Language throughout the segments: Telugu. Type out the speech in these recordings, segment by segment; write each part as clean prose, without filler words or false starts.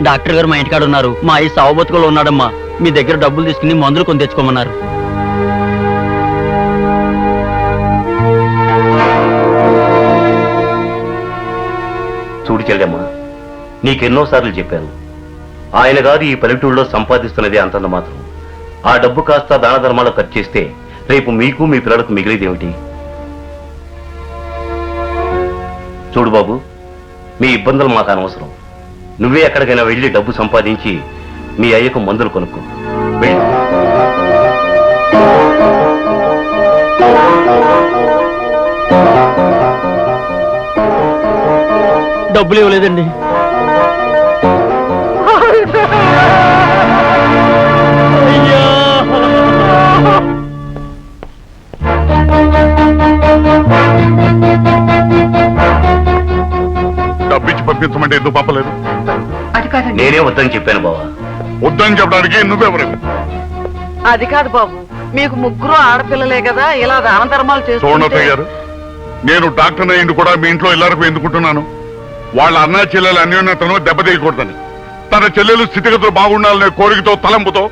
డాక్టర్ గారు మా ఇంటికాడ ఉన్నారు. మా ఈ సావు బతుకులో ఉన్నాడమ్మా. మీ దగ్గర డబ్బులు తీసుకుని మందులు కొని తెచ్చుకోమన్నారు. చూడు చెల్లెమ్మా, నీకెన్నోసార్లు చెప్పాను, ఆయన గారు ఈ పల్లెటూళ్ళలో సంపాదిస్తున్నదే అంతంత మాత్రం. ఆ డబ్బు కాస్త దాన ధర్మాలు ఖర్చు చేస్తే రేపు మీకు మీ పిల్లలకు మిగిలేదేమిటి? చూడు బాబు, మీ ఇబ్బందులు మాకు అనవసరం. నువ్వే ఎక్కడికైనా వెళ్ళి డబ్బు సంపాదించి మీ అయ్యకు మందులు కొనుక్కో. వెళ్ళి డబ్బులు ఇవ్వలేదండి. డబ్బిచ్చి పంపించమంటే ఎందుకు పంపలేదు? నేనే వద్దని చెప్పాను బావా. వద్దని చెప్పడానికి నువ్వెవరు? అది కాదు బాబు, మీకు ముగ్గురు ఆడపిల్లలే కదా, ఇలా దాన ధర్మాలు చూడండి గారు, నేను డాక్టర్ అయ్యింది కూడా మీ ఇంట్లో ఇల్లరకు ఎందుకుంటున్నాను. వాళ్ళ అన్న చెల్లెల అన్యోన్యతను దెబ్బతీయకూడదని, తన చెల్లెలు స్థితిగతులు బాగుండాలనే కోరికతో తలంపుతో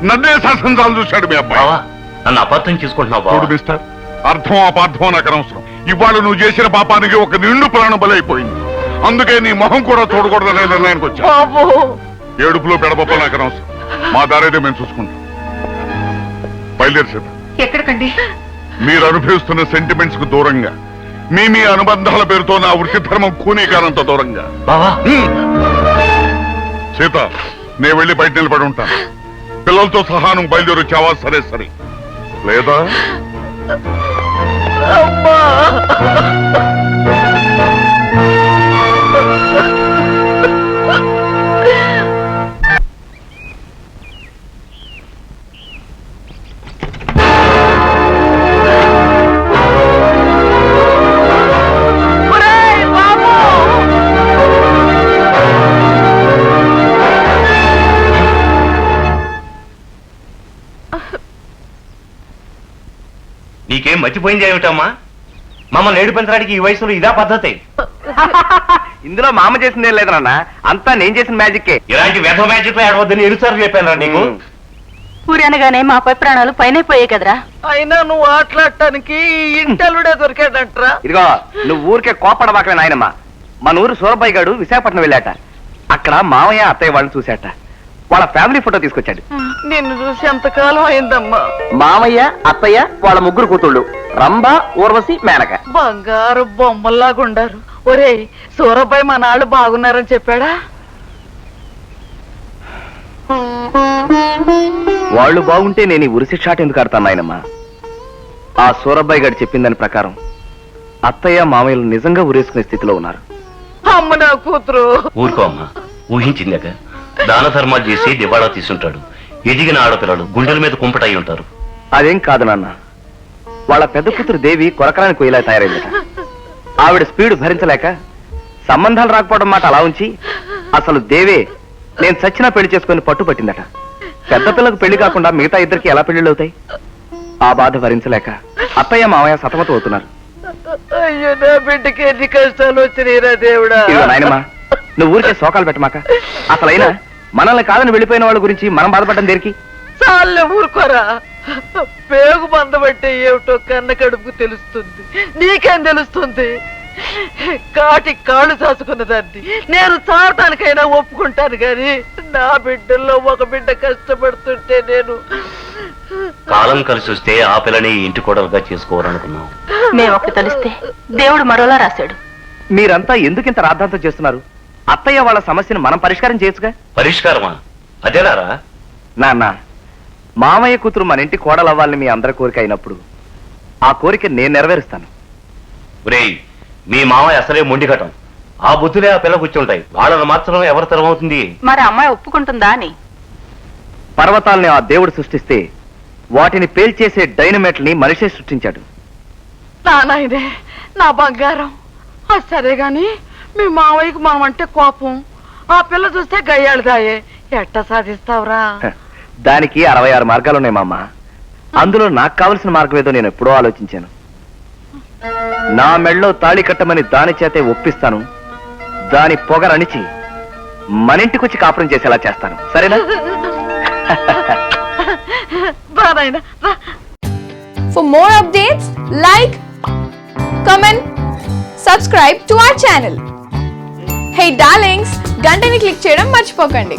నన్నే శాసనాలు చూశాడు మీ అబ్బాయి. నన్ను అపార్థం చేసుకుంటున్నావు బావా. చూడు మిస్టర్, అర్థం అపార్థం నాకు అనవసరం. ఇవాళ నువ్వు చేసిన పాపానికి ఒక నిండు ప్రాణం బలైపోయింది. అందుకే నీ మొహం కూడా చూడకూడదనే నిర్ణయానికి వచ్చా. ఏడుపులో పెడబొప్ప నాకు అనవసరం. మా దారైతే మేము చూసుకుంటాం. బయలుదేరి. ఎక్కడికండి? మీరు అనుభవిస్తున్న సెంటిమెంట్స్ కు దూరంగా, మీ అనుబంధాల పేరుతో నా వృత్తి ధర్మం కూనీకారంతో దూరంగా. సీత, నేను వెళ్ళి బయట నిలబడి ఉంటాను. పిల్లలతో సహా నువ్వు బయలుదేరి వచ్చావా? సరే సరే, లేదా నీకేం మర్చిపోయింది ఏమిటమ్మా? మమ్మల్ని ఏడిపించడానికి ఈ వయసులో ఇదా పద్ధతి? ఇందులో మామ చేసిందేం లేదు నాన్న, అంతా నేను చేసిన మ్యాజిక్కే. ఇలాంటి వ్యధ మ్యాజిక్ లో ఏడవద్దని ఎన్నిసార్లు చెప్పాను నీకు? ఊరి అనగానే మాపై ప్రాణాలు పైన పోయాయి కదరా. అయినా నువ్వు ఆటలాడటానికి ఇంటలుడే దొరికాడంటరా. ఇదిగో, నువ్వు ఊరికే కోపడబాకలే నాయనమ్మ. మన ఊరు సూరబాయి గారు విశాఖపట్నం వెళ్ళాట. అక్కడ మామయ్య అత్తయ్య వాళ్ళని చూశాట. వాళ్ళ ఫ్యామిలీ ఫోటో తీసుకొచ్చాడు. నిన్ను చూసి ఎంతకాలం అయిందమ్మా. మామయ్య, అత్తయ్య, వాళ్ళ ముగ్గురు కూతుళ్ళు రంభ, ఊర్వశి, మేనక. బంగారు బొమ్మల్లాగా ఉండారు. ఒరేయ్, సూరబాయి మా నాళ్ళు బాగున్నారని చెప్పాడా? వాళ్ళు బాగుంటే నేను ఈ ఉరిసి షాట్ ఎందుకు ఆడతాను నాయనమ్మా? ఆ సూరబాయి గారు చెప్పిన దాని ప్రకారం అత్తయ్య మామయ్యలు నిజంగా ఉరేసుకునే స్థితిలో ఉన్నారు. అమ్మ నా కూతురు. ఊరుకో అమ్మా, ఊహించిందాక దాన ధర్మాలు చేసి దివాళా తీసుంటాడు. ఎదిగిన ఆడపిల్లలు గుండెల మీద కుంపటై ఉంటారు. అదేం కాదు నాన్న, వాళ్ళ పెద్ద కూతురు దేవి కొరకరానికి కొయ్యలా తయారైందట. ఆవిడ స్పీడ్ భరించలేక సంబంధాలు రాకపోవడం మాట అలా ఉంచి అసలు దేవే నేను చచ్చినా పెళ్లి చేసుకుని పట్టుపట్టిందట. పెద్ద పిల్లకు పెళ్లి కాకుండా మిగతా ఇద్దరికి ఎలా పెళ్లిళ్ళు అవుతాయి? ఆ బాధ భరించలేక అత్తయ్య మామయ్య సతమతం అవుతున్నారు. అయ్యో, నా బిడ్డకి ఎన్ని కష్టాలు వచ్చినాయిరా దేవుడా. నాయనమ్మా, నువ్వు ఊరికే శోకాలు పెట్టమాక. అసలైనా మనల్ని కాదని వెళ్ళిపోయిన వాళ్ళ గురించి మనం బాధపడడం దేనికి? చాలే ఊరుకోరా. పేగు బంధమంటే ఏమిటో కన్న కడుపుకు తెలుస్తుంది. నీకేం తెలుస్తుంది? కాటి కాళ్ళు చాచుకున్న దాన్ని నేను చావటానికైనా ఒప్పుకుంటాను గాని నా బిడ్డల్లో ఒక బిడ్డ కష్టపడుతుంటే నేను. కాలం కలిసి వస్తే ఆ పిల్లని ఇంటి కోడలుగా చేసుకోవాలనుకున్నాం. మేము ఒకటి తెలిస్తే దేవుడు మరోలా రాశాడు. మీరంతా ఎందుకింత రాద్ధాంతం చేస్తున్నారు? అత్తయ్య వాళ్ళ సమస్యను మనం పరిష్కారం చేయొచ్చుగా. పరిష్కారమా? అదేనారా? నాన్న, మామయ్య కూతురు మన ఇంటి కోడలవ్వాలని మీ అందరి కోరిక అయినప్పుడు ఆ కోరిక నేను నెరవేరుస్తాను. ఒరేయ్, మీ మామయ్య అసలే మొండిఘటం. ఆ బుద్ధులే ఆ పిల్ల కూర్చుంటాయి. వాళ్ళని మార్చడం ఎవరి తరం అవుతుంది? మరి అమ్మాయి ఒప్పుకుంటుందా అని. పర్వతాల్ని ఆ దేవుడు సృష్టిస్తే వాటిని పేల్చేసే డైనమైట్ని మనిషే సృష్టించాడు. నాయనే, నా బంగారం. సరే గాని మీ మావయ్యకు మనం అంటే కోపం. ఆ పిల్ల చూస్తే గయ్యాళదాయే. ఎట్టా సాధిస్తావురా? దానికి 66 మార్గాలున్నాయి మామ. అందులో నాకు కావలసిన మార్గం ఏదో నేను ఎప్పుడో ఆలోచించాను. నా మెళ్ళో తాళి కట్టమని దాని చేతే ఒప్పిస్తాను. దాని పొగరణిచి మన ఇంటికి వచ్చి కాపురం చేసేలా చేస్తాను, సరేనా? రా నాయనా, రా. For more updates, like, comment, subscribe to our channel. Hey darlings, గంటని click చేయడం మర్చిపోకండి.